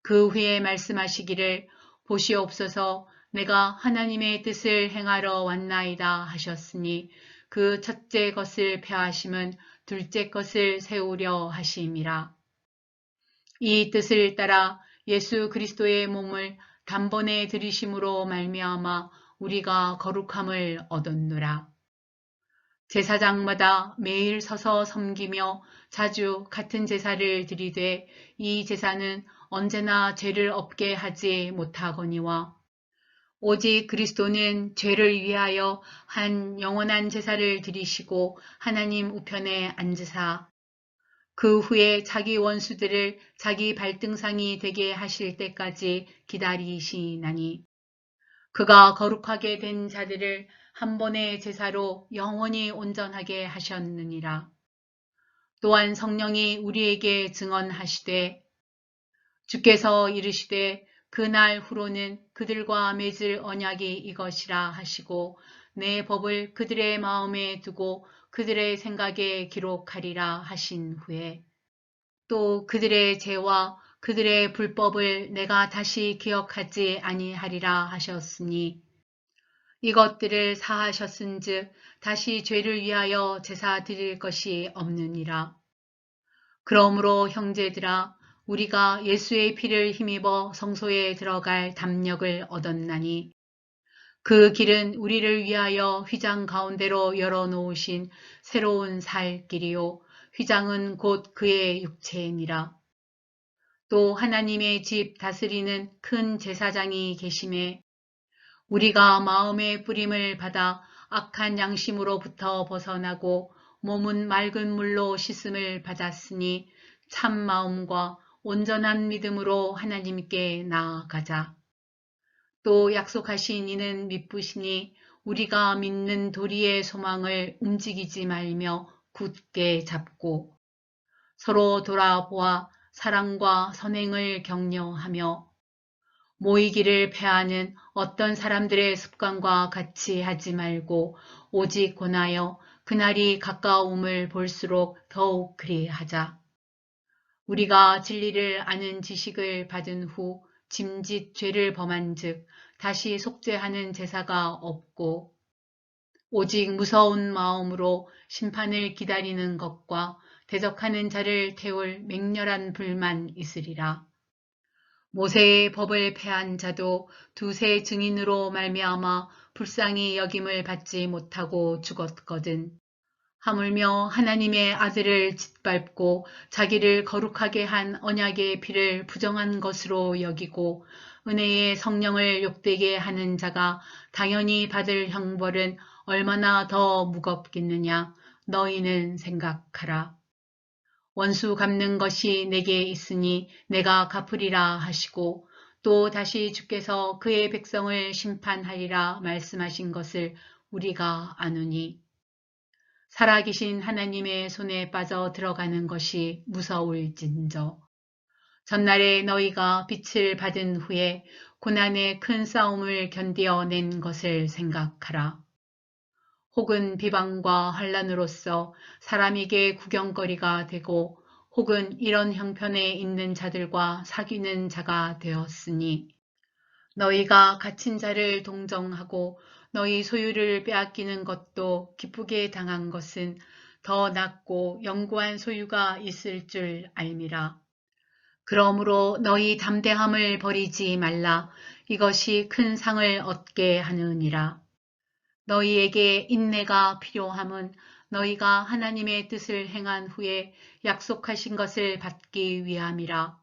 Speaker 1: 그 후에 말씀하시기를 보시옵소서 내가 하나님의 뜻을 행하러 왔나이다 하셨으니 그 첫째 것을 폐하심은 둘째 것을 세우려 하심이라. 이 뜻을 따라 예수 그리스도의 몸을 단번에 들이심으로 말미암아 우리가 거룩함을 얻었노라. 제사장마다 매일 서서 섬기며 자주 같은 제사를 드리되 이 제사는 언제나 죄를 없게 하지 못하거니와 오직 그리스도는 죄를 위하여 한 영원한 제사를 드리시고 하나님 우편에 앉으사 그 후에 자기 원수들을 자기 발등상이 되게 하실 때까지 기다리시나니 그가 거룩하게 된 자들을 한 번의 제사로 영원히 온전하게 하셨느니라. 또한 성령이 우리에게 증언하시되 주께서 이르시되 그날 후로는 그들과 맺을 언약이 이것이라 하시고 내 법을 그들의 마음에 두고 그들의 생각에 기록하리라 하신 후에 또 그들의 죄와 그들의 불법을 내가 다시 기억하지 아니하리라 하셨으니 이것들을 사하셨은즉 다시 죄를 위하여 제사 드릴 것이 없느니라. 그러므로 형제들아 우리가 예수의 피를 힘입어 성소에 들어갈 담력을 얻었나니 그 길은 우리를 위하여 휘장 가운데로 열어놓으신 새로운 살 길이요 휘장은 곧 그의 육체이니라. 또 하나님의 집 다스리는 큰 제사장이 계심에 우리가 마음의 뿌림을 받아 악한 양심으로부터 벗어나고 몸은 맑은 물로 씻음을 받았으니 참 마음과 온전한 믿음으로 하나님께 나아가자. 또 약속하신 이는 미쁘시니 우리가 믿는 도리의 소망을 움직이지 말며 굳게 잡고 서로 돌아보아 사랑과 선행을 격려하며 모이기를 패하는 어떤 사람들의 습관과 같이 하지 말고 오직 권하여 그날이 가까움을 볼수록 더욱 그리하자. 우리가 진리를 아는 지식을 받은 후 짐짓 죄를 범한 즉 다시 속죄하는 제사가 없고 오직 무서운 마음으로 심판을 기다리는 것과 대적하는 자를 태울 맹렬한 불만 있으리라. 모세의 법을 폐한 자도 두세 증인으로 말미암아 불쌍히 여김을 받지 못하고 죽었거든. 하물며 하나님의 아들을 짓밟고 자기를 거룩하게 한 언약의 피를 부정한 것으로 여기고 은혜의 성령을 욕되게 하는 자가 당연히 받을 형벌은 얼마나 더 무겁겠느냐 너희는 생각하라. 원수 갚는 것이 내게 있으니 내가 갚으리라 하시고 또 다시 주께서 그의 백성을 심판하리라 말씀하신 것을 우리가 아노니 살아계신 하나님의 손에 빠져 들어가는 것이 무서울진저 전날에 너희가 빛을 받은 후에 고난의 큰 싸움을 견디어낸 것을 생각하라. 혹은 비방과 환란으로서 사람에게 구경거리가 되고 혹은 이런 형편에 있는 자들과 사귀는 자가 되었으니 너희가 갇힌 자를 동정하고 너희 소유를 빼앗기는 것도 기쁘게 당한 것은 더 낫고 영구한 소유가 있을 줄 알미라. 그러므로 너희 담대함을 버리지 말라. 이것이 큰 상을 얻게 하느니라. 너희에게 인내가 필요함은 너희가 하나님의 뜻을 행한 후에 약속하신 것을 받기 위함이라.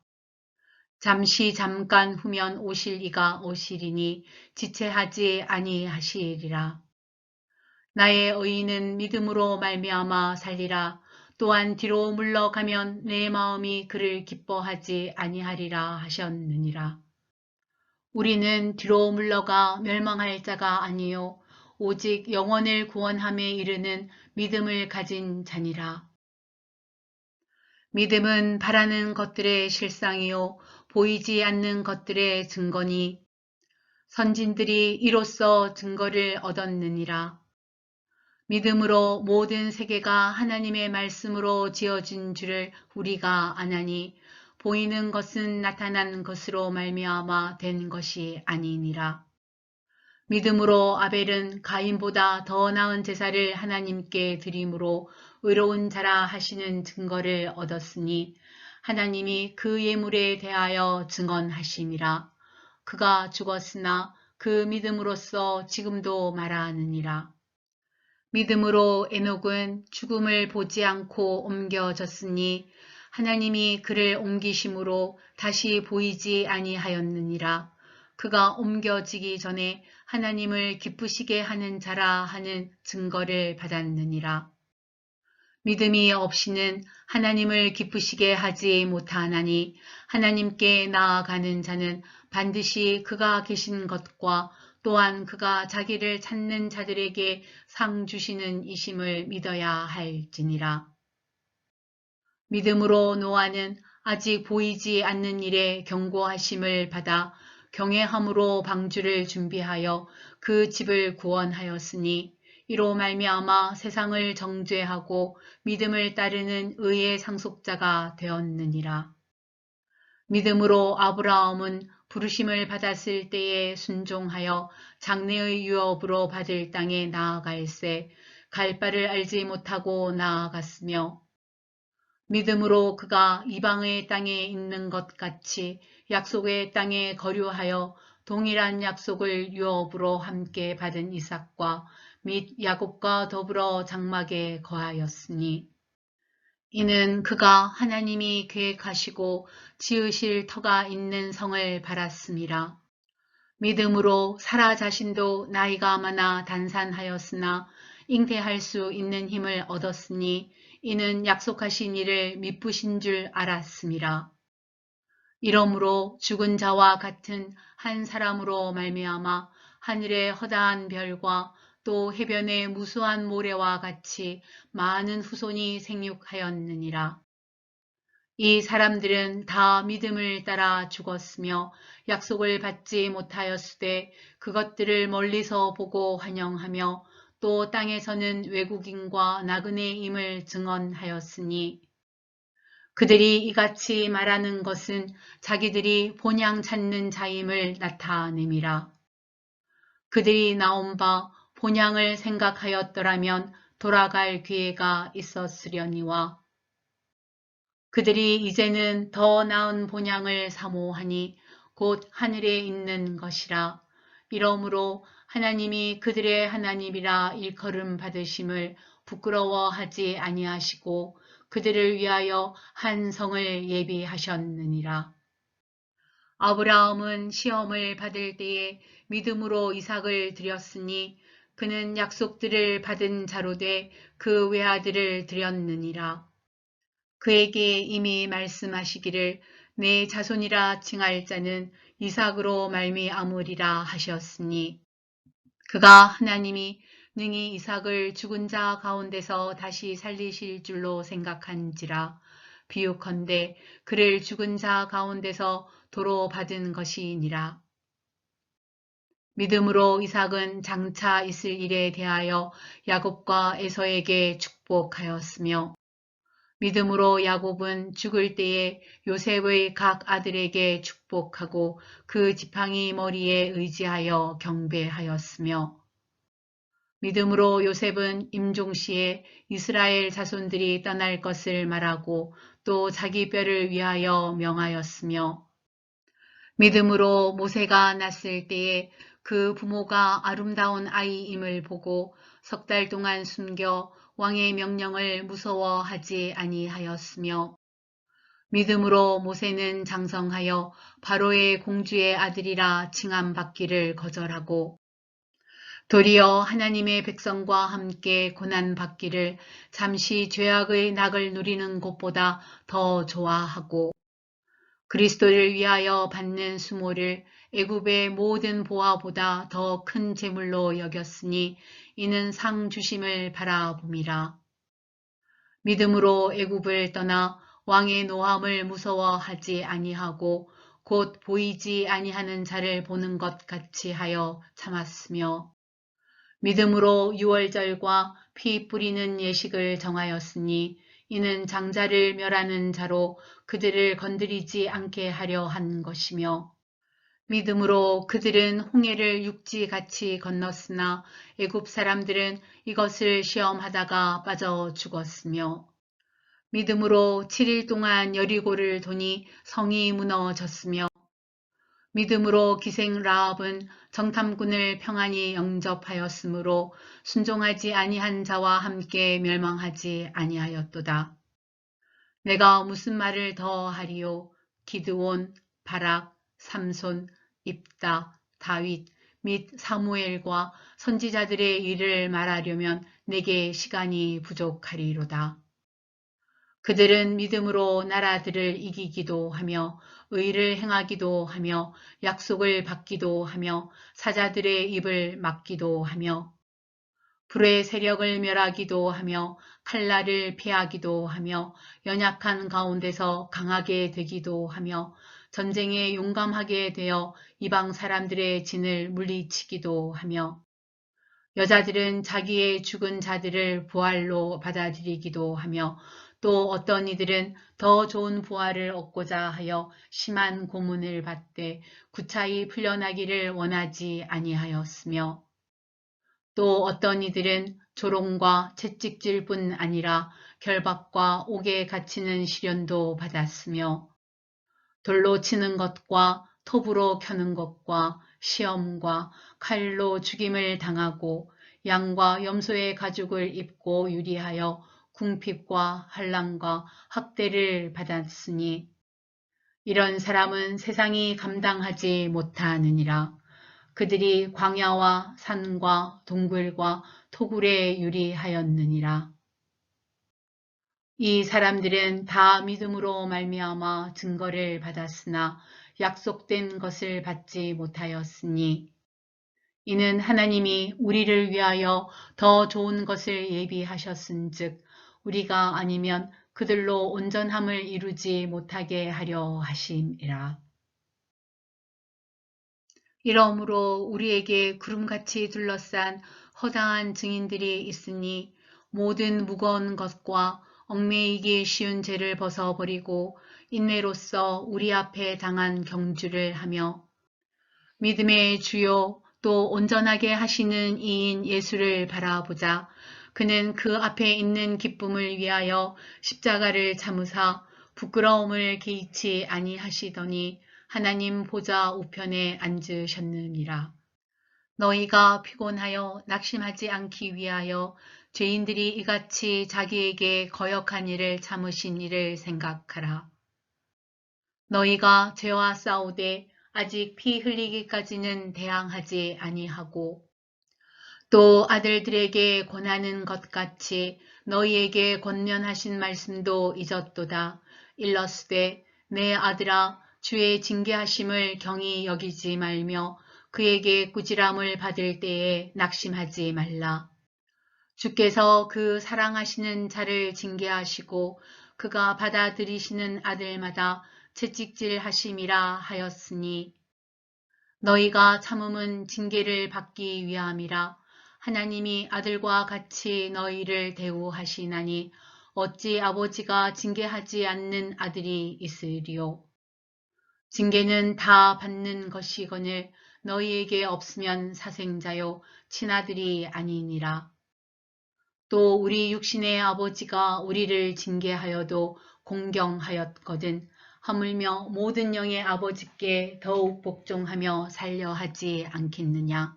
Speaker 1: 잠시 잠깐 후면 오실 이가 오시리니 지체하지 아니하시리라. 나의 의인은 믿음으로 말미암아 살리라. 또한 뒤로 물러가면 내 마음이 그를 기뻐하지 아니하리라 하셨느니라. 우리는 뒤로 물러가 멸망할 자가 아니요 오직 영혼을 구원함에 이르는 믿음을 가진 자니라. 믿음은 바라는 것들의 실상이요 보이지 않는 것들의 증거니 선진들이 이로써 증거를 얻었느니라. 믿음으로 모든 세계가 하나님의 말씀으로 지어진 줄을 우리가 아나니 보이는 것은 나타난 것으로 말미암아 된 것이 아니니라. 믿음으로 아벨은 가인보다 더 나은 제사를 하나님께 드림으로 의로운 자라 하시는 증거를 얻었으니 하나님이 그 예물에 대하여 증언하심이라. 그가 죽었으나 그 믿음으로써 지금도 말하느니라. 믿음으로 에녹은 죽음을 보지 않고 옮겨졌으니 하나님이 그를 옮기심으로 다시 보이지 아니하였느니라. 그가 옮겨지기 전에 하나님을 기쁘시게 하는 자라 하는 증거를 받았느니라. 믿음이 없이는 하나님을 기쁘시게 하지 못하나니 하나님께 나아가는 자는 반드시 그가 계신 것과 또한 그가 자기를 찾는 자들에게 상 주시는 이심을 믿어야 할지니라. 믿음으로 노아는 아직 보이지 않는 일에 경고하심을 받아 경외함으로 방주를 준비하여 그 집을 구원하였으니 이로 말미암아 세상을 정죄하고 믿음을 따르는 의의 상속자가 되었느니라. 믿음으로 아브라함은 부르심을 받았을 때에 순종하여 장래의 유업으로 받을 땅에 나아갈새 갈 바를 알지 못하고 나아갔으며 믿음으로 그가 이방의 땅에 있는 것 같이 약속의 땅에 거류하여 동일한 약속을 유업으로 함께 받은 이삭과 및 야곱과 더불어 장막에 거하였으니 이는 그가 하나님이 계획하시고 지으실 터가 있는 성을 바랐음이라. 믿음으로 사라 자신도 나이가 많아 단산하였으나 잉태할 수 있는 힘을 얻었으니 이는 약속하신 이를 미쁘신 줄 알았음이라. 이러므로 죽은 자와 같은 한 사람으로 말미암아 하늘의 허다한 별과 또 해변의 무수한 모래와 같이 많은 후손이 생육하였느니라. 이 사람들은 다 믿음을 따라 죽었으며 약속을 받지 못하였으되 그것들을 멀리서 보고 환영하며 또 땅에서는 외국인과 나그네임을 증언하였으니 그들이 이같이 말하는 것은 자기들이 본향 찾는 자임을 나타냄이라. 그들이 나온 바 본향을 생각하였더라면 돌아갈 기회가 있었으려니와 그들이 이제는 더 나은 본향을 사모하니 곧 하늘에 있는 것이라. 이러므로 하나님이 그들의 하나님이라 일컬음 받으심을 부끄러워하지 아니하시고 그들을 위하여 한 성을 예비하셨느니라. 아브라함은 시험을 받을 때에 믿음으로 이삭을 드렸으니 그는 약속들을 받은 자로 돼 그 외아들을 드렸느니라. 그에게 이미 말씀하시기를 내 자손이라 칭할 자는 이삭으로 말미암으리라 하셨으니 그가 하나님이 능히 이삭을 죽은 자 가운데서 다시 살리실 줄로 생각한지라. 비유컨대 그를 죽은 자 가운데서 도로 받은 것이니라. 믿음으로 이삭은 장차 있을 일에 대하여 야곱과 에서에게 축복하였으며 믿음으로 야곱은 죽을 때에 요셉의 각 아들에게 축복하고 그 지팡이 머리에 의지하여 경배하였으며 믿음으로 요셉은 임종시에 이스라엘 자손들이 떠날 것을 말하고 또 자기 뼈를 위하여 명하였으며 믿음으로 모세가 났을 때에 그 부모가 아름다운 아이임을 보고 석 달 동안 숨겨 왕의 명령을 무서워하지 아니하였으며 믿음으로 모세는 장성하여 바로의 공주의 아들이라 칭함받기를 거절하고 도리어 하나님의 백성과 함께 고난받기를 잠시 죄악의 낙을 누리는 것보다 더 좋아하고 그리스도를 위하여 받는 수모를 애굽의 모든 보화보다 더 큰 재물로 여겼으니 이는 상 주심을 바라봄이라. 믿음으로 애굽을 떠나 왕의 노함을 무서워하지 아니하고 곧 보이지 아니하는 자를 보는 것 같이 하여 참았으며 믿음으로 유월절과 피 뿌리는 예식을 정하였으니 이는 장자를 멸하는 자로 그들을 건드리지 않게 하려 한 것이며 믿음으로 그들은 홍해를 육지같이 건넜으나 애굽 사람들은 이것을 시험하다가 빠져 죽었으며 믿음으로 7일 동안 여리고를 도니 성이 무너졌으며 믿음으로 기생 라합은 정탐꾼을 평안히 영접하였으므로 순종하지 아니한 자와 함께 멸망하지 아니하였도다. 내가 무슨 말을 더 하리요? 기드온, 바락, 삼손, 입다, 다윗 및 사무엘과 선지자들의 일을 말하려면 내게 시간이 부족하리로다. 그들은 믿음으로 나라들을 이기기도 하며 의를 행하기도 하며 약속을 받기도 하며 사자들의 입을 막기도 하며 불의 세력을 멸하기도 하며 칼날을 피하기도 하며 연약한 가운데서 강하게 되기도 하며 전쟁에 용감하게 되어 이방 사람들의 진을 물리치기도 하며 여자들은 자기의 죽은 자들을 부활로 받아들이기도 하며 또 어떤 이들은 더 좋은 부활을 얻고자 하여 심한 고문을 받되 구차히 풀려나기를 원하지 아니하였으며 또 어떤 이들은 조롱과 채찍질뿐 아니라 결박과 옥에 갇히는 시련도 받았으며 돌로 치는 것과 톱으로 켜는 것과 시험과 칼로 죽임을 당하고 양과 염소의 가죽을 입고 유리하여 궁핍과 환난과 학대를 받았으니 이런 사람은 세상이 감당하지 못하느니라. 그들이 광야와 산과 동굴과 토굴에 유리하였느니라. 이 사람들은 다 믿음으로 말미암아 증거를 받았으나 약속된 것을 받지 못하였으니 이는 하나님이 우리를 위하여 더 좋은 것을 예비하셨은즉 우리가 아니면 그들로 온전함을 이루지 못하게 하려 하심이라. 이러므로 우리에게 구름같이 둘러싼 허다한 증인들이 있으니 모든 무거운 것과 얽매이기 쉬운 죄를 벗어버리고 인내로써 우리 앞에 당한 경주를 하며 믿음의 주요 또 온전하게 하시는 이인 예수를 바라보자. 그는 그 앞에 있는 기쁨을 위하여 십자가를 참으사 부끄러움을 개의치 아니하시더니 하나님 보좌 우편에 앉으셨느니라. 너희가 피곤하여 낙심하지 않기 위하여 죄인들이 이같이 자기에게 거역한 일을 참으신 일을 생각하라. 너희가 죄와 싸우되 아직 피 흘리기까지는 대항하지 아니하고 또 아들들에게 권하는 것 같이 너희에게 권면하신 말씀도 잊었도다. 일러스되 내 아들아 주의 징계하심을 경히 여기지 말며 그에게 꾸지람을 받을 때에 낙심하지 말라. 주께서 그 사랑하시는 자를 징계하시고 그가 받아들이시는 아들마다 채찍질 하심이라 하였으니 너희가 참음은 징계를 받기 위함이라. 하나님이 아들과 같이 너희를 대우하시나니 어찌 아버지가 징계하지 않는 아들이 있으리요. 징계는 다 받는 것이거늘 너희에게 없으면 사생자요 친아들이 아니니라. 또 우리 육신의 아버지가 우리를 징계하여도 공경하였거든 하물며 모든 영의 아버지께 더욱 복종하며 살려 하지 않겠느냐.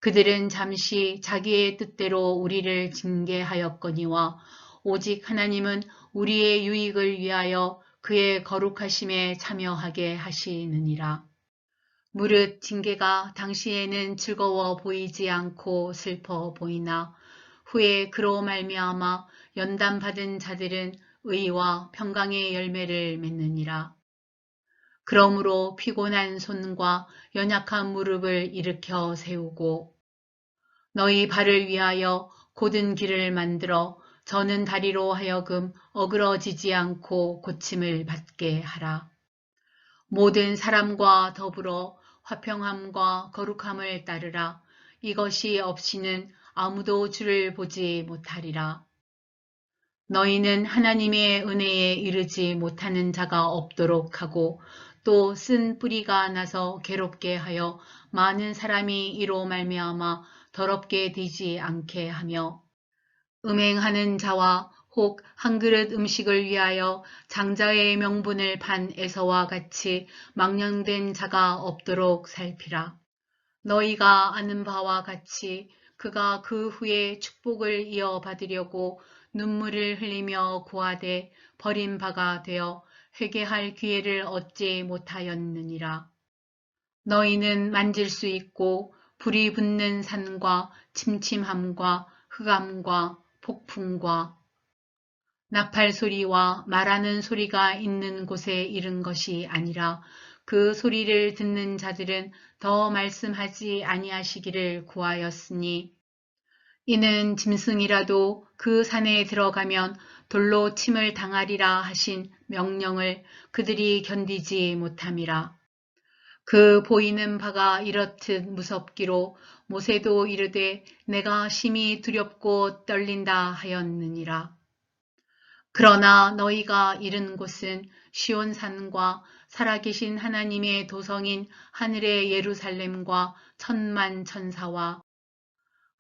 Speaker 1: 그들은 잠시 자기의 뜻대로 우리를 징계하였거니와 오직 하나님은 우리의 유익을 위하여 그의 거룩하심에 참여하게 하시느니라. 무릇 징계가 당시에는 즐거워 보이지 않고 슬퍼 보이나 후에 그로 말미암아 연단받은 자들은 의와 평강의 열매를 맺느니라. 그러므로 피곤한 손과 연약한 무릎을 일으켜 세우고 너희 발을 위하여 곧은 길을 만들어 저는 다리로 하여금 어그러지지 않고 고침을 받게 하라. 모든 사람과 더불어 화평함과 거룩함을 따르라. 이것이 없이는 아무도 주를 보지 못하리라. 너희는 하나님의 은혜에 이르지 못하는 자가 없도록 하고 또 쓴 뿌리가 나서 괴롭게 하여 많은 사람이 이로 말미암아 더럽게 되지 않게 하며 음행하는 자와 혹 한 그릇 음식을 위하여 장자의 명분을 판 에서와 같이 망령된 자가 없도록 살피라. 너희가 아는 바와 같이 그가 그 후에 축복을 이어받으려고 눈물을 흘리며 구하되 버린 바가 되어 회개할 기회를 얻지 못하였느니라. 너희는 만질 수 있고 불이 붙는 산과 침침함과 흑암과 폭풍과 나팔 소리와 말하는 소리가 있는 곳에 이른 것이 아니라 그 소리를 듣는 자들은 더 말씀하지 아니하시기를 구하였으니 이는 짐승이라도 그 산에 들어가면 돌로 침을 당하리라 하신 명령을 그들이 견디지 못함이라. 그 보이는 바가 이렇듯 무섭기로 모세도 이르되 내가 심히 두렵고 떨린다 하였느니라. 그러나 너희가 이른 곳은 시온산과 살아계신 하나님의 도성인 하늘의 예루살렘과 천만 천사와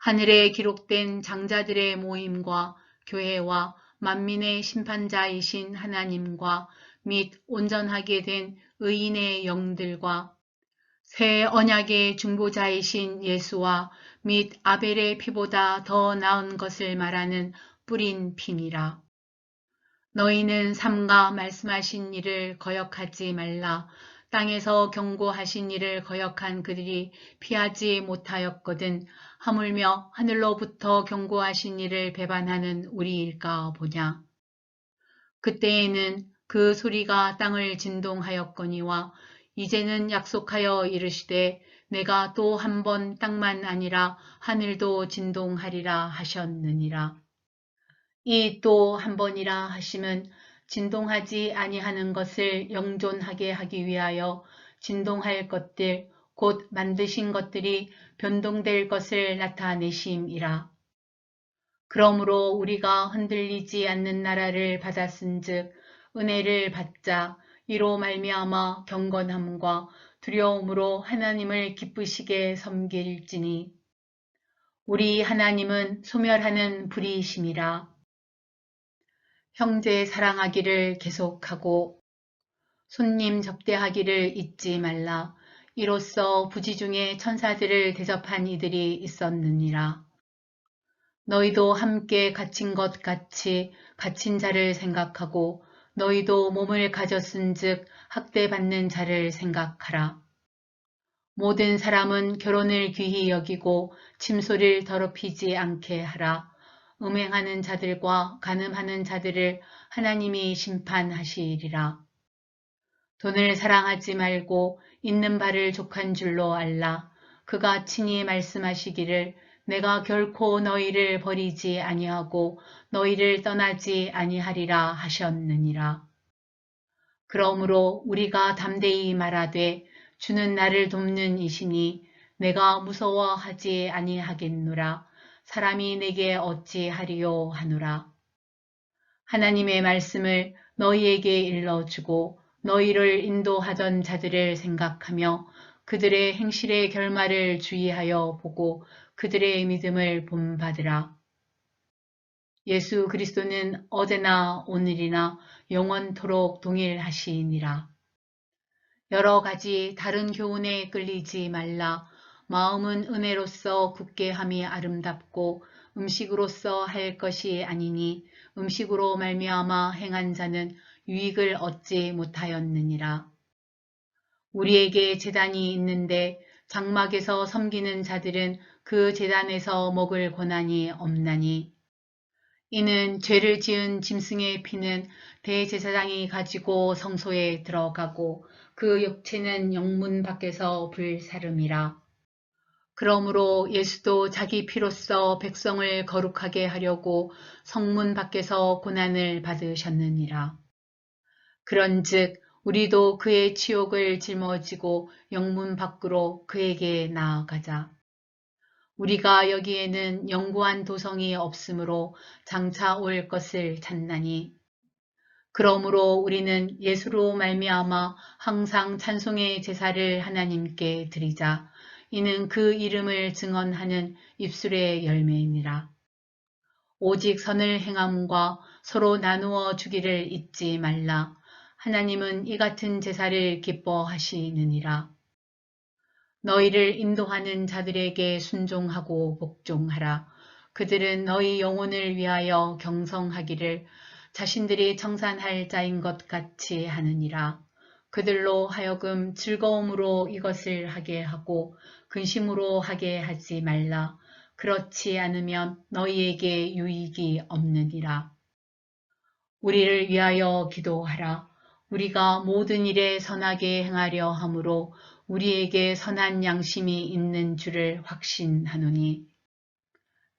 Speaker 1: 하늘에 기록된 장자들의 모임과 교회와 만민의 심판자이신 하나님과 및 온전하게 된 의인의 영들과 새 언약의 중보자이신 예수와 및 아벨의 피보다 더 나은 것을 말하는 뿌린 피니라. 너희는 삼가 말씀하신 일을 거역하지 말라. 땅에서 경고하신 일을 거역한 그들이 피하지 못하였거든 하물며 하늘로부터 경고하신 일을 배반하는 우리일까 보냐. 그때에는 그 소리가 땅을 진동하였거니와 이제는 약속하여 이르시되 내가 또 한 번 땅만 아니라 하늘도 진동하리라 하셨느니라. 이 또 한 번이라 하심은 진동하지 아니하는 것을 영존하게 하기 위하여 진동할 것들 곧 만드신 것들이 변동될 것을 나타내심이라. 그러므로 우리가 흔들리지 않는 나라를 받았은즉 은혜를 받자. 이로 말미암아 경건함과 두려움으로 하나님을 기쁘시게 섬길지니 우리 하나님은 소멸하는 불이심이라. 형제 사랑하기를 계속하고 손님 접대하기를 잊지 말라. 이로써 부지 중에 천사들을 대접한 이들이 있었느니라. 너희도 함께 갇힌 것 같이 갇힌 자를 생각하고 너희도 몸을 가졌은즉 학대받는 자를 생각하라. 모든 사람은 결혼을 귀히 여기고 침소를 더럽히지 않게 하라. 음행하는 자들과 간음하는 자들을 하나님이 심판하시리라. 돈을 사랑하지 말고 있는 바를 족한 줄로 알라. 그가 친히 말씀하시기를 내가 결코 너희를 버리지 아니하고 너희를 떠나지 아니하리라 하셨느니라. 그러므로 우리가 담대히 말하되 주는 나를 돕는 이시니 내가 무서워하지 아니하겠노라. 사람이 내게 어찌하리요 하노라. 하나님의 말씀을 너희에게 일러주고 너희를 인도하던 자들을 생각하며 그들의 행실의 결말을 주의하여 보고 그들의 믿음을 본받으라. 예수 그리스도는 어제나 오늘이나 영원토록 동일하시니라. 여러 가지 다른 교훈에 끌리지 말라. 마음은 은혜로서 굳게 함이 아름답고 음식으로서 할 것이 아니니 음식으로 말미암아 행한 자는 유익을 얻지 못하였느니라. 우리에게 제단이 있는데 장막에서 섬기는 자들은 그 제단에서 먹을 권한이 없나니 이는 죄를 지은 짐승의 피는 대제사장이 가지고 성소에 들어가고 그 육체는 영문 밖에서 불사름이라. 그러므로 예수도 자기 피로써 백성을 거룩하게 하려고 성문 밖에서 고난을 받으셨느니라. 그런즉 우리도 그의 치욕을 짊어지고 영문 밖으로 그에게 나아가자. 우리가 여기에는 영구한 도성이 없으므로 장차 올 것을 찾나니 그러므로 우리는 예수로 말미암아 항상 찬송의 제사를 하나님께 드리자. 이는 그 이름을 증언하는 입술의 열매이니라. 오직 선을 행함과 서로 나누어 주기를 잊지 말라. 하나님은 이 같은 제사를 기뻐하시느니라. 너희를 인도하는 자들에게 순종하고 복종하라. 그들은 너희 영혼을 위하여 경성하기를 자신들이 청산할 자인 것 같이 하느니라. 그들로 하여금 즐거움으로 이것을 하게 하고 근심으로 하게 하지 말라. 그렇지 않으면 너희에게 유익이 없느니라. 우리를 위하여 기도하라. 우리가 모든 일에 선하게 행하려 함으로 우리에게 선한 양심이 있는 줄을 확신하노니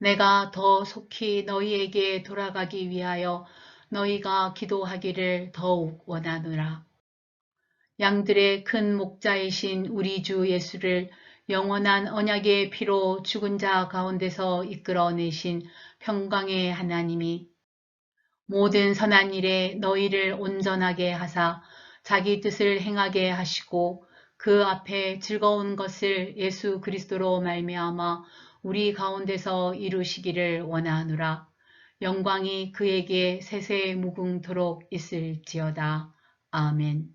Speaker 1: 내가 더 속히 너희에게 돌아가기 위하여 너희가 기도하기를 더욱 원하노라. 양들의 큰 목자이신 우리 주 예수를 영원한 언약의 피로 죽은 자 가운데서 이끌어내신 평강의 하나님이 모든 선한 일에 너희를 온전하게 하사 자기 뜻을 행하게 하시고 그 앞에 즐거운 것을 예수 그리스도로 말미암아 우리 가운데서 이루시기를 원하노라. 영광이 그에게 세세 무궁토록 있을지어다. 아멘.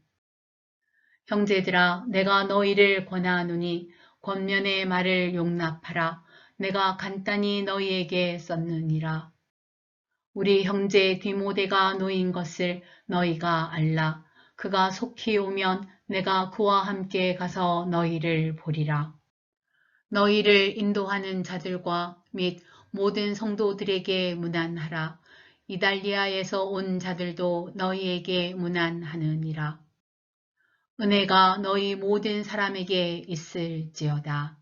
Speaker 1: 형제들아, 내가 너희를 권하노니 권면의 말을 용납하라. 내가 간단히 너희에게 썼느니라. 우리 형제 디모데가 놓인 것을 너희가 알라. 그가 속히 오면 내가 그와 함께 가서 너희를 보리라. 너희를 인도하는 자들과 및 모든 성도들에게 문안하라. 이달리아에서 온 자들도 너희에게 문안하느니라. 은혜가 너희 모든 사람에게 있을지어다.